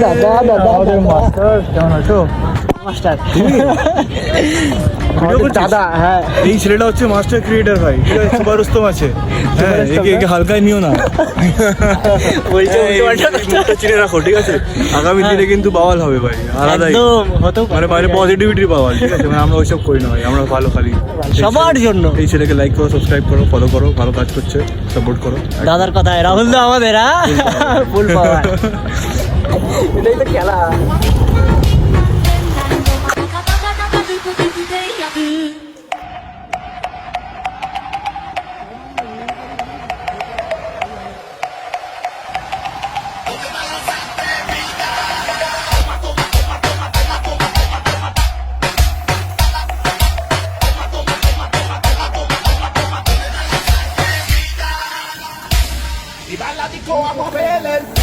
দাদা দাদা মাস্টার কেমন আছো? মাস্টার দাদা, হ্যাঁ এই ছেলেটা হচ্ছে মাস্টার ক্রিয়েটার ভাই, ঠিক আছে? সুপার রুস্তম আছে, হ্যাঁ, একে হালকায় নিও না, মুখটা চিনে রাখো, ঠিক আছে? আগামী দিনে কিন্তু বাওয়াল হবে ভাই, আলাদাই, মানে বাইরে পজিটিভিটি বাওয়াল, ঠিক আছে? মানে আমরা ওইসব করি না ভাই, আমরা ভালো খালি সবার জন্য। এই ছেলেকে লাইক করো, সাবস্ক্রাইব করো, ফলো করো, ভালো কাজ করছে, সাপোর্ট করো। দাদার কথায় রাহুল দা আমাদের ফুল পাওয়ার, এটাই তো খেলা। Y va la disco a mover el